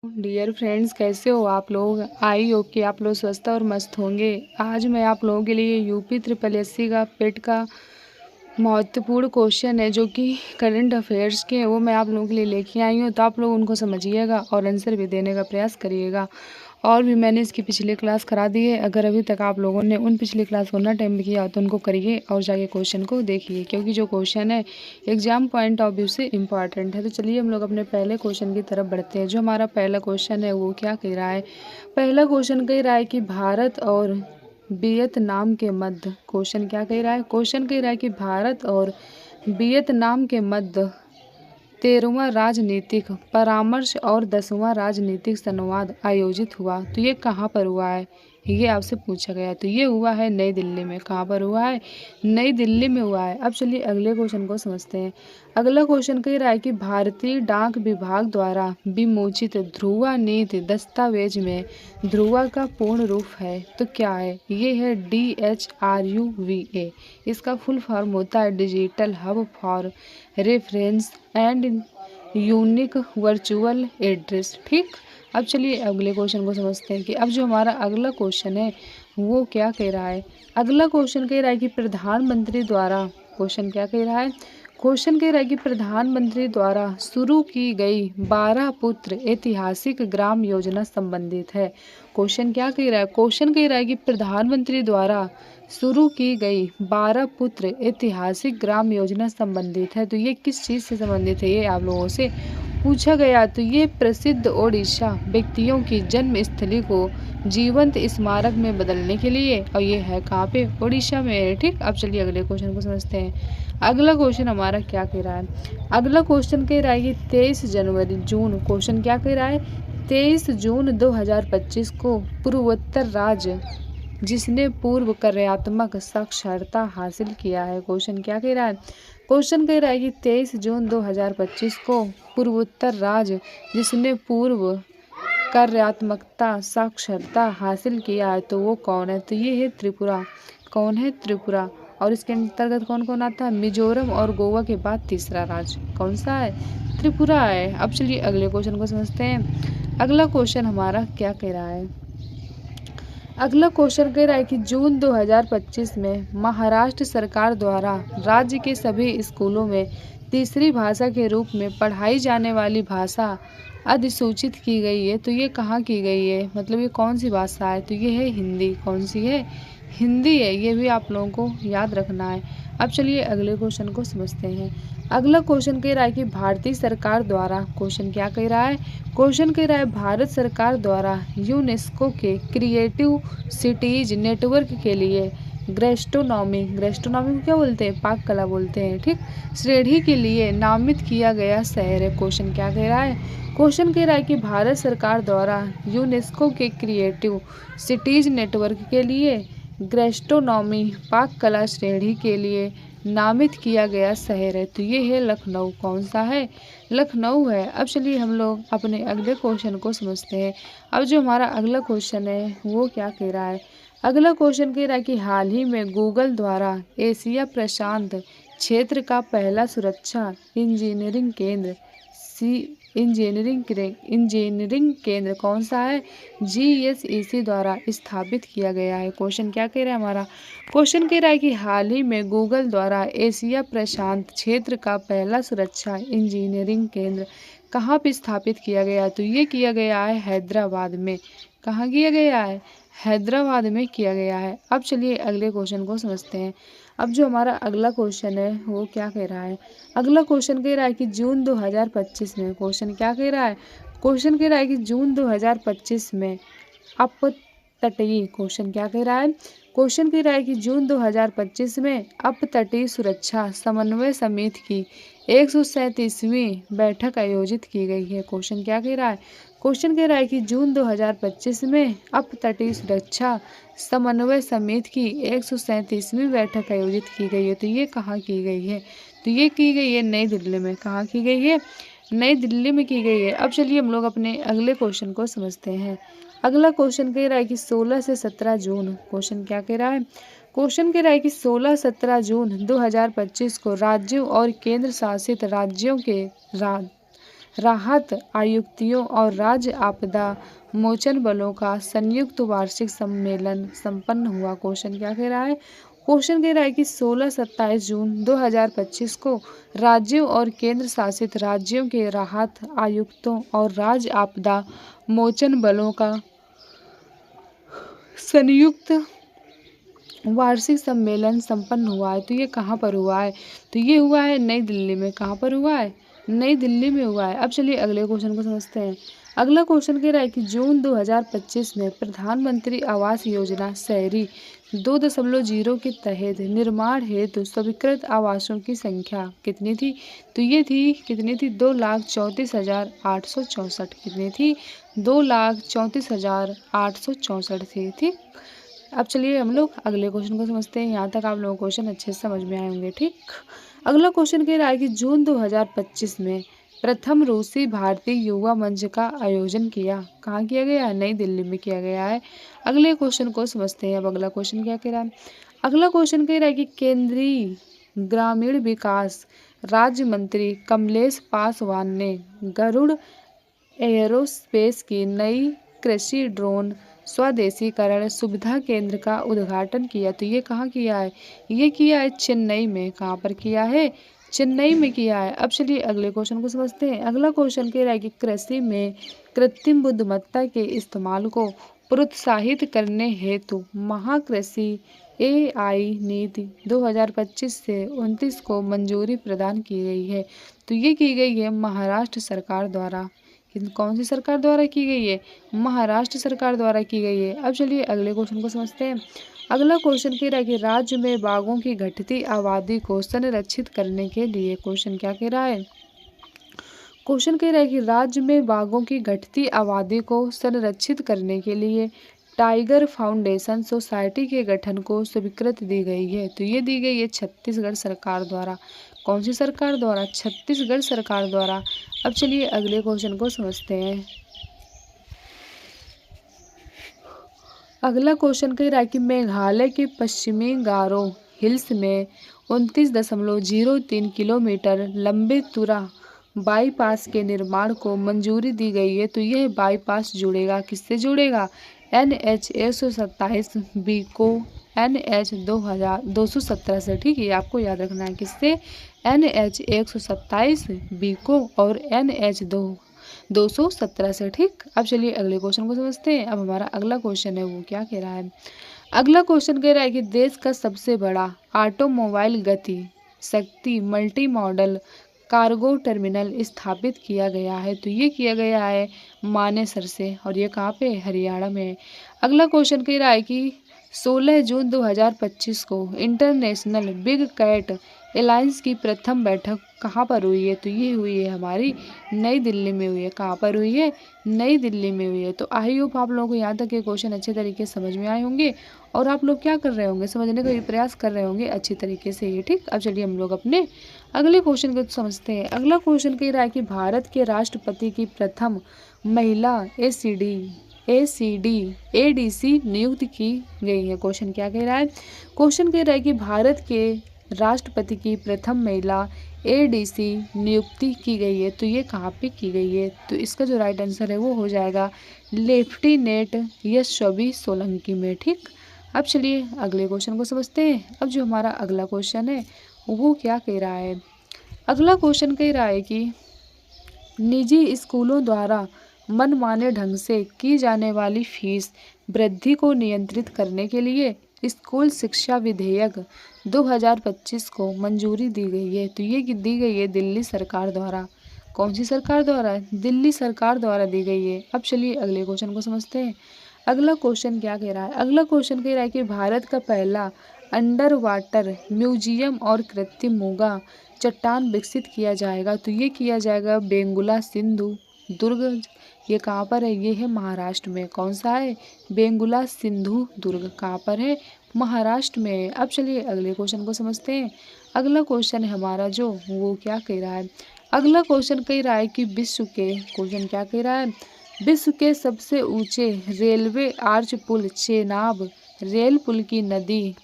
Dear friends, कैसे हो आप लोग। आई होप कि आप लोग स्वस्थ और मस्त होंगे। आज मैं आप लोगों के लिए यूपी ट्रिपल एससी का पेट का महत्वपूर्ण क्वेश्चन है जो कि करंट अफेयर्स के हैं, वो मैं आप लोगों के लिए लेके आई हूँ। तो आप लोग उनको समझिएगा और आंसर भी देने का प्रयास करिएगा। और भी मैंने इसकी पिछली क्लास करा दी है। अगर अभी तक आप लोगों ने उन पिछली क्लास को ना टाइम किया हो तो उनको करिए और जाके क्वेश्चन को देखिए, क्योंकि जो क्वेश्चन है एग्जाम पॉइंट ऑफ व्यू से इम्पॉर्टेंट है। तो चलिए हम लोग अपने पहले क्वेश्चन की तरफ बढ़ते हैं। जो हमारा पहला क्वेश्चन है वो क्या कह रहा है। पहला क्वेश्चन कह रहा है कि भारत और वियतनाम के मध्य, क्वेश्चन क्या कह रहा है, क्वेश्चन कह रहा है कि भारत और वियतनाम के मध्य 13वां राजनीतिक परामर्श और 10वां राजनीतिक संवाद आयोजित हुआ। तो ये कहाँ पर हुआ है, ये आपसे पूछा गया है। तो ये हुआ है नई दिल्ली में। कहाँ पर हुआ है, नई दिल्ली में हुआ है। अब चलिए अगले क्वेश्चन को समझते हैं। अगला क्वेश्चन कह रहा है कि भारतीय डाक विभाग द्वारा विमोचित ध्रुवा नीति दस्तावेज में ध्रुवा का पूर्ण रूप है तो क्या है। ये है DHRUVA। इसका फुल फॉर्म होता है digital hub for reference and unique virtual address. ठीक। अब चलिए अगले क्वेश्चन को समझते हैं कि अब जो हमारा अगला क्वेश्चन है वो क्या कह रहा है। अगला क्वेश्चन कह रहा है कि प्रधानमंत्री द्वारा, क्वेश्चन क्या कह रहा है, क्वेश्चन कह रहा है कि प्रधानमंत्री द्वारा शुरू की गई 12 पुत्र ऐतिहासिक ग्राम योजना संबंधित है। क्वेश्चन क्या कह रहा है, क्वेश्चन कह रहा है कि प्रधानमंत्री द्वारा शुरू की गई 12 पुत्र ऐतिहासिक ग्राम योजना संबंधित है। तो ये किस चीज़ से संबंधित है, ये आप लोगों से पूछा गया। तो ये प्रसिद्ध ओडिशा व्यक्तियों की जन्म स्थली को जीवंत स्मारक में बदलने के लिए, और ये है कहाँ पे, ओडिशा में है। ठीक। अब चलिए अगले क्वेश्चन को समझते हैं। अगला क्वेश्चन हमारा क्या कह रहा है। अगला क्वेश्चन कह रहा है कि 23 जनवरी जून, क्वेश्चन क्या कह रहा है, 23 जून 2025 को पूर्वोत्तर राज्य जिसने पूर्व कार्यात्मक साक्षरता हासिल किया है। क्वेश्चन क्या कह रहा है, क्वेश्चन कह रहा है कि 23 जून 2025 को पूर्वोत्तर राज्य जिसने पूर्व कार्यात्मकता साक्षरता हासिल किया है तो वो कौन है। तो ये है त्रिपुरा। कौन है, त्रिपुरा। और इसके अंतर्गत कौन कौन आता है, मिजोरम और गोवा के बाद तीसरा राज्य कौन सा है, त्रिपुरा है। अब चलिए अगले क्वेश्चन को समझते हैं। अगला क्वेश्चन हमारा क्या कह रहा है। अगला क्वेश्चन कह रहा है कि जून 2025 में महाराष्ट्र सरकार द्वारा राज्य के सभी स्कूलों में तीसरी भाषा के रूप में पढ़ाई जाने वाली भाषा अधिसूचित की गई है। तो ये कहाँ की गई है, मतलब ये कौन सी भाषा है। तो ये है हिंदी। कौन सी है, हिंदी है। ये भी आप लोगों को याद रखना है। अब चलिए अगले क्वेश्चन को समझते हैं। अगला क्वेश्चन कह रहा है कि भारतीय सरकार द्वारा, क्वेश्चन क्या कह रहा है, क्वेश्चन कह रहा है भारत सरकार द्वारा यूनेस्को के क्रिएटिव सिटीज नेटवर्क के लिए गैस्ट्रोनॉमी, गैस्ट्रोनॉमी को क्या बोलते हैं, पाक कला बोलते हैं। ठीक। श्रेणी के लिए नामित किया गया शहर है। क्वेश्चन क्या कह रहा है, क्वेश्चन कह रहा है कि भारत सरकार द्वारा यूनेस्को के क्रिएटिव सिटीज नेटवर्क के लिए गैस्ट्रोनॉमी पाक कला श्रेणी के लिए नामित किया गया शहर है। तो ये है लखनऊ। कौन सा है, लखनऊ है। अब चलिए हम लोग अपने अगले क्वेश्चन को समझते हैं। अब जो हमारा अगला क्वेश्चन है वो क्या कह रहा है। अगला क्वेश्चन कह रहा है कि हाल ही में गूगल द्वारा एशिया प्रशांत क्षेत्र का पहला सुरक्षा इंजीनियरिंग केंद्र इंजीनियरिंग केंद्र कौन सा है, GSEC द्वारा स्थापित किया गया है। क्वेश्चन क्या कह रहा है हमारा, क्वेश्चन कह रहा है कि हाल ही में गूगल द्वारा एशिया प्रशांत क्षेत्र का पहला सुरक्षा इंजीनियरिंग केंद्र कहाँ पे स्थापित किया गया है। तो ये किया गया है हैदराबाद में। कहाँ किया गया है, हैदराबाद में किया गया है। अब चलिए अगले क्वेश्चन को समझते हैं। अब जो हमारा अगला क्वेश्चन है वो क्या कह रहा है। अगला क्वेश्चन कह रहा है कि जून 2025 में, क्वेश्चन क्या कह रहा है, क्वेश्चन कह रहा है कि जून 2025 में अपतटीय, क्वेश्चन क्या कह रहा है, क्वेश्चन कह रहा है कि जून 2025 में अपतटीय सुरक्षा समन्वय समिति की 137वीं बैठक आयोजित की गई है। क्वेश्चन क्या कह रहा है, क्वेश्चन कह रहा है कि जून 2025 में अपतटीय सुरक्षा समन्वय समिति की 137वीं बैठक आयोजित की गई है। तो ये कहाँ की गई है, तो ये की गई है नई दिल्ली में। कहाँ की गई है, नई दिल्ली में की गई है। अब चलिए हम लोग अपने अगले क्वेश्चन को समझते हैं। अगला क्वेश्चन कह रहा है कि 16 से 17 जून, क्वेश्चन क्या कह रहा है, क्वेश्चन कह रहा है कि 16-17 जून 2025 को राज्यों और केंद्र शासित राज्यों के राहत आयुक्तों और राज्य आपदा मोचन बलों का संयुक्त वार्षिक सम्मेलन संपन्न हुआ। क्वेश्चन क्या कह रहा है? क्वेश्चन कह रहा है कि 16-27 जून 2025 को राज्यों और केंद्र शासित राज्यों के राहत आयुक्तों और राज्य आपदा मोचन बलों का संयुक्त वार्षिक सम्मेलन संपन्न हुआ है। तो ये कहाँ पर हुआ है? तो ये हुआ है नई दिल्ली में। कहाँ पर हुआ है? नई दिल्ली में हुआ है। अब चलिए अगले क्वेश्चन को समझते हैं। अगला क्वेश्चन कह रहा है कि जून 2025 में प्रधानमंत्री आवास योजना शहरी 2.0 के तहत निर्माण हेतु स्वीकृत आवासों की संख्या कितनी थी? तो ये थी कितनी थी? 2,34,864। कितनी थी? 2,34,864 थी। ठीक। अब चलिए हम लोग अगले क्वेश्चन को समझते हैं। यहाँ तक आप लोगों को क्वेश्चन अच्छे से समझ में आए होंगे। ठीक। अगला क्वेश्चन कह रहा है कि जून 2025 में प्रथम रूसी भारतीय युवा मंच का आयोजन किया। कहाँ किया गया है? नई दिल्ली में किया गया है। अगले क्वेश्चन को समझते हैं। अब अगला क्वेश्चन क्या कह रहा है? अगला क्वेश्चन कह रहा है कि केंद्रीय ग्रामीण विकास राज्य मंत्री कमलेश पासवान ने गरुड़ एयरोस्पेस की नई कृषि ड्रोन स्वदेशीकरण सुविधा केंद्र का उद्घाटन किया। तो ये कहाँ किया है? ये किया है चेन्नई में। कहाँ पर किया है? चेन्नई में किया है। अब चलिए अगले क्वेश्चन को समझते हैं। अगला क्वेश्चन कह रहा है कि कृषि में कृत्रिम बुद्धिमत्ता के इस्तेमाल को प्रोत्साहित करने हेतु महाकृषि AI नीति 2025 से 29 को मंजूरी प्रदान की गई है। तो ये की गई है महाराष्ट्र सरकार द्वारा। कौन सी सरकार द्वारा की गई है? महाराष्ट्र सरकार द्वारा की गई है। अब चलिए अगले क्वेश्चन को समझते हैं। अगला क्वेश्चन कह रहा है कि राज्य में बाघों की घटती आबादी को संरक्षित करने के लिए क्वेश्चन क्या कह रहा है? क्वेश्चन कह रहा है कि राज्य में बाघों की घटती आबादी को संरक्षित करने के लिए टाइगर फाउंडेशन सोसाइटी के गठन को स्वीकृति दी गई है। तो ये दी गई है छत्तीसगढ़ सरकार द्वारा। कौन सी सरकार द्वारा? छत्तीसगढ़ सरकार द्वारा। अब चलिए अगले क्वेश्चन को समझते हैं। अगला क्वेश्चन कह रहा है कि मेघालय के पश्चिमी गारो हिल्स में 29.03 किलोमीटर लंबे तुरा बाईपास के निर्माण को मंजूरी दी गई है। तो यह बाईपास जुड़ेगा, किससे जुड़ेगा? NH 127B को NH 217 से। ठीक है, आपको याद रखना है किससे? NH 127B को और NH 217 से। ठीक। अब चलिए अगले क्वेश्चन को समझते हैं। अब हमारा अगला क्वेश्चन है वो क्या कह रहा है? अगला क्वेश्चन कह रहा है कि देश का सबसे बड़ा ऑटोमोबाइल गति शक्ति मल्टी मॉडल कार्गो टर्मिनल स्थापित किया गया है। तो ये किया गया है मानेसर से, और ये कहाँ पे? हरियाणा में। अगला क्वेश्चन कह रहा है कि 16 जून 2025 को इंटरनेशनल बिग कैट अलायंस की प्रथम बैठक कहाँ पर हुई है? तो ये हुई है हमारी नई दिल्ली में हुई है। कहाँ पर हुई है? नई दिल्ली में हुई है। तो आई होप आप लोगों को यहाँ तक ये क्वेश्चन अच्छे तरीके से समझ में आए होंगे और आप लोग क्या कर रहे होंगे? समझने का भी प्रयास कर रहे होंगे अच्छी तरीके से ये। ठीक। अब चलिए हम लोग अपने अगले क्वेश्चन को समझते हैं। अगला क्वेश्चन कह रहा है कि भारत के राष्ट्रपति की प्रथम महिला ADC नियुक्त की गई है। क्वेश्चन क्या कह रहा है? क्वेश्चन कह रहा है कि भारत के राष्ट्रपति की प्रथम महिला ADC नियुक्ति की गई है। तो ये कहाँ पे की गई है? तो इसका जो राइट आंसर है वो हो जाएगा लेफ्टिनेंट यशस्वी सोलंकी में। ठीक। अब चलिए अगले क्वेश्चन को समझते हैं। अब जो हमारा अगला क्वेश्चन है वो क्या कह रहा है? अगला क्वेश्चन कह रहा है कि निजी स्कूलों द्वारा मनमाने ढंग से की जाने वाली फीस वृद्धि को नियंत्रित करने के लिए स्कूल शिक्षा विधेयक 2025 को मंजूरी दी गई है। तो ये दी गई है दिल्ली सरकार द्वारा। कौन सी सरकार द्वारा? दिल्ली सरकार द्वारा दी गई है। अब चलिए अगले क्वेश्चन को समझते हैं। अगला क्वेश्चन क्या कह रहा है? अगला क्वेश्चन कह रहा है कि भारत का पहला अंडर वाटर म्यूजियम और कृत्रिम मूंगा चट्टान विकसित किया जाएगा। तो ये किया जाएगा बेंगुला सिंधु दुर्ग। ये कहाँ पर है? ये है महाराष्ट्र में। कौन सा है? बेंगुला सिंधु दुर्ग। कहाँ पर है? महाराष्ट्र में। अब चलिए अगले क्वेश्चन को समझते हैं। अगला क्वेश्चन है हमारा जो वो क्या कह रहा है? अगला क्वेश्चन कह रहा है कि क्वेश्चन क्या कह रहा है? विश्व के सबसे ऊंचे रेलवे आर्च पुल चेनाब रेल पुल की नदी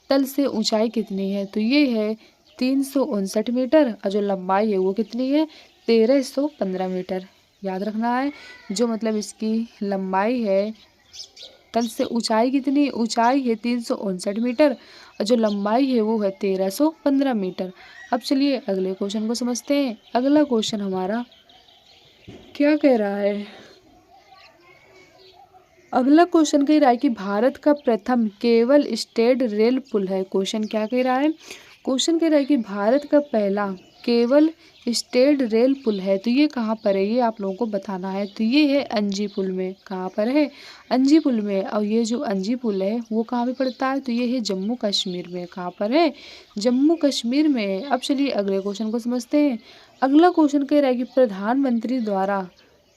तल से ऊंचाई कितनी है? तो ये है 359 मीटर और जो लंबाई है वो कितनी है? 1315 मीटर। याद रखना है, जो मतलब इसकी लंबाई है, तल से ऊंचाई कितनी, ऊंचाई है 359 मीटर और जो लंबाई है वो है 1315 मीटर। अब चलिए अगले क्वेश्चन को समझते हैं। अगला क्वेश्चन हमारा क्या कह रहा है। अगला क्वेश्चन कह रहा है कि भारत का प्रथम केबल स्टेड रेल पुल है। क्वेश्चन क्या कह रहा है, क्वेश्चन कह रहा है कि भारत का पहला केबल स्टेड रेल पुल है, तो ये कहाँ पर है, ये आप लोगों को बताना है। तो ये है अंजीपुल में। कहाँ पर है, अंजीपुल में। और ये जो अंजीपुल है वो कहाँ पे पड़ता है, तो ये है जम्मू कश्मीर में। कहाँ पर है, जम्मू कश्मीर में। अब चलिए अगले क्वेश्चन को समझते हैं। अगला क्वेश्चन कह रहा है कि प्रधानमंत्री द्वारा,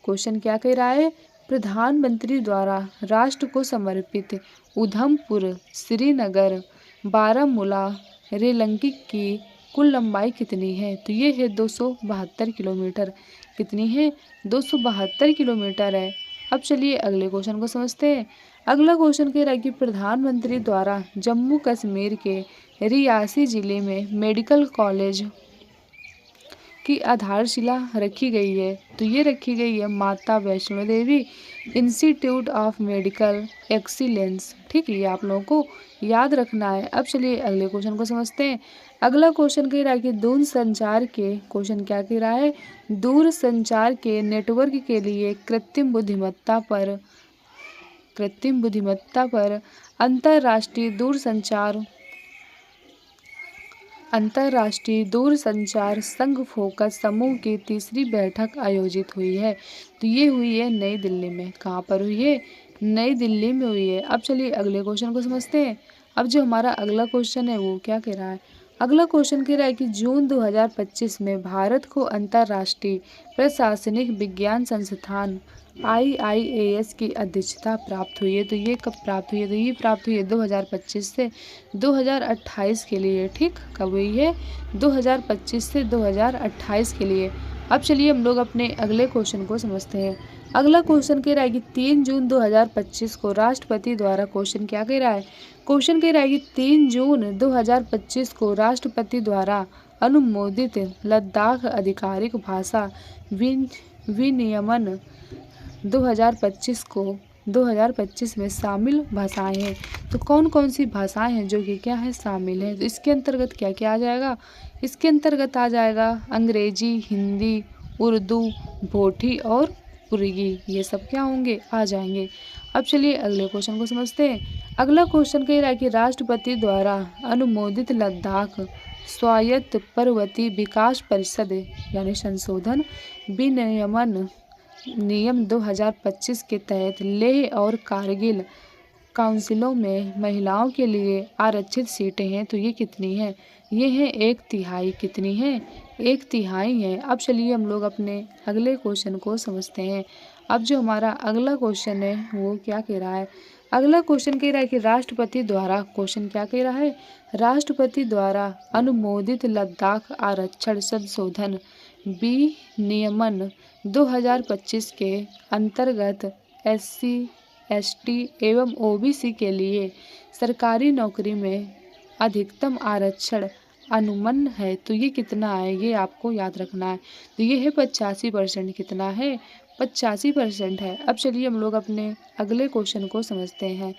क्वेश्चन क्या कह रहा है, प्रधानमंत्री द्वारा राष्ट्र को समर्पित उधमपुर श्रीनगर बारामूला रेलंकिक की कुल लंबाई कितनी है, तो ये है 272 किलोमीटर। कितनी है, 272 किलोमीटर है। अब चलिए अगले क्वेश्चन को समझते हैं। अगला क्वेश्चन कह रहा है कि प्रधानमंत्री द्वारा जम्मू कश्मीर के रियासी जिले में मेडिकल कॉलेज की आधारशिला रखी गई है, तो ये रखी गई है माता Vaishno Devi institute of medical excellence. ठीक है, ये आप लोगों को याद रखना है। अब चलिए अगले क्वेश्चन को समझते हैं। अगला क्वेश्चन कह रहा है कि दूर संचार के, क्वेश्चन क्या कह रहा है, दूर संचार के नेटवर्क के लिए कृत्रिम बुद्धिमत्ता पर अंतर्राष्ट्रीय दूरसंचार संघ फोकस समूह की तीसरी बैठक आयोजित हुई है, तो ये हुई है नई दिल्ली में। कहाँ पर हुई है, नई दिल्ली में हुई है। अब चलिए अगले क्वेश्चन को समझते हैं। अब जो हमारा अगला क्वेश्चन है वो क्या कह रहा है, अगला क्वेश्चन कह रहा है कि जून 2025 में भारत को अंतर्राष्ट्रीय प्रशासनिक विज्ञान संस्थान IIAS की अध्यक्षता प्राप्त हुई है, तो ये कब प्राप्त हुई है, तो ये प्राप्त हुई है 2025 से 2028 के लिए। ठीक, कब हुई है, 2025 से 2028 के लिए। अब चलिए हम लोग अपने अगले क्वेश्चन को समझते हैं। अगला क्वेश्चन कह रहा है कि 3 जून 2025 को राष्ट्रपति द्वारा, क्वेश्चन क्या कह रहा है, क्वेश्चन कह रहा है कि 3 जून 2025 को राष्ट्रपति द्वारा अनुमोदित लद्दाख आधिकारिक भाषा विनियमन 2025 में शामिल भाषाएं हैं। तो कौन कौन सी भाषाएं हैं जो कि क्या है, शामिल हैं, तो इसके अंतर्गत क्या क्या आ जाएगा, इसके अंतर्गत आ जाएगा अंग्रेजी, हिंदी, उर्दू, भोटी और पुर्गी, ये सब क्या होंगे, आ जाएंगे। अब चलिए अगले क्वेश्चन को समझते हैं। अगला क्वेश्चन कह रहा है कि राष्ट्रपति द्वारा अनुमोदित लद्दाख स्वायत्त पर्वतीय विकास परिषद यानी संशोधन विनियमन नियम 2025 के तहत लेह और कारगिल काउंसिलों में महिलाओं के लिए आरक्षित सीटें हैं, तो ये कितनी हैं, ये हैं 1/3। कितनी है, 1/3 है। अब चलिए हम लोग अपने अगले क्वेश्चन को समझते हैं। अब जो हमारा अगला क्वेश्चन है वो क्या कह रहा है, अगला क्वेश्चन कह रहा है कि राष्ट्रपति द्वारा, क्वेश्चन क्या कह रहा है, राष्ट्रपति द्वारा अनुमोदित लद्दाख आरक्षण संशोधन विनियमन 2025 के अंतर्गत SC ST एवं OBC के लिए सरकारी नौकरी में अधिकतम आरक्षण अनुमन है, तो ये कितना है, ये आपको याद रखना है। तो ये है 85%। कितना है, 85% है। अब चलिए हम लोग अपने अगले क्वेश्चन को समझते हैं,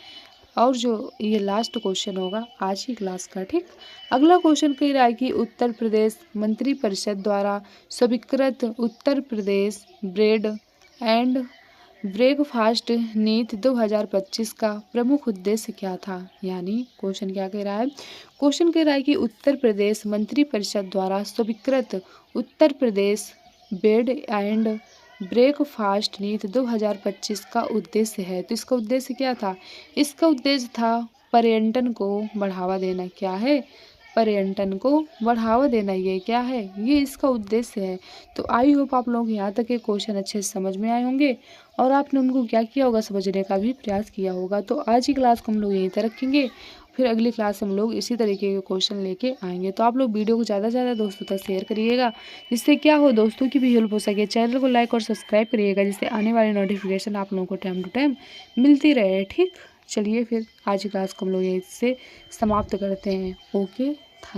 और जो ये लास्ट क्वेश्चन होगा आज की क्लास का। ठीक, अगला क्वेश्चन कह रहा है कि उत्तर प्रदेश मंत्रिपरिषद द्वारा स्वीकृत Uttar Pradesh bread and breakfast नीति 2025 का प्रमुख उद्देश्य क्या था, यानी क्वेश्चन क्या कह रहा है, क्वेश्चन कह रहा है कि उत्तर प्रदेश मंत्रिपरिषद द्वारा स्वीकृत Uttar Pradesh bread and breakfast नीति 2025 का उद्देश्य है, तो इसका उद्देश्य क्या था, इसका उद्देश्य था पर्यटन को बढ़ावा देना। क्या है, पर्यटन को बढ़ावा देना, ये क्या है, ये इसका उद्देश्य है। तो आई होप आप लोग यहाँ तक के क्वेश्चन अच्छे से समझ में आए होंगे और आपने उनको क्या किया होगा, समझने का भी प्रयास किया होगा। तो आज की क्लास को हम लोग यहीं तक रखेंगे, फिर अगली क्लास हम लोग इसी तरीके के क्वेश्चन लेके आएंगे। तो आप लोग वीडियो को ज़्यादा से ज़्यादा दोस्तों तक शेयर करिएगा, जिससे क्या हो, दोस्तों की भी हेल्प हो सके। चैनल को लाइक और सब्सक्राइब करिएगा, जिससे आने वाली नोटिफिकेशन आप लोगों को टाइम टू टाइम मिलती रहे। ठीक, चलिए फिर आज की क्लास को हम लोग यहीं से समाप्त करते हैं। Okay, thank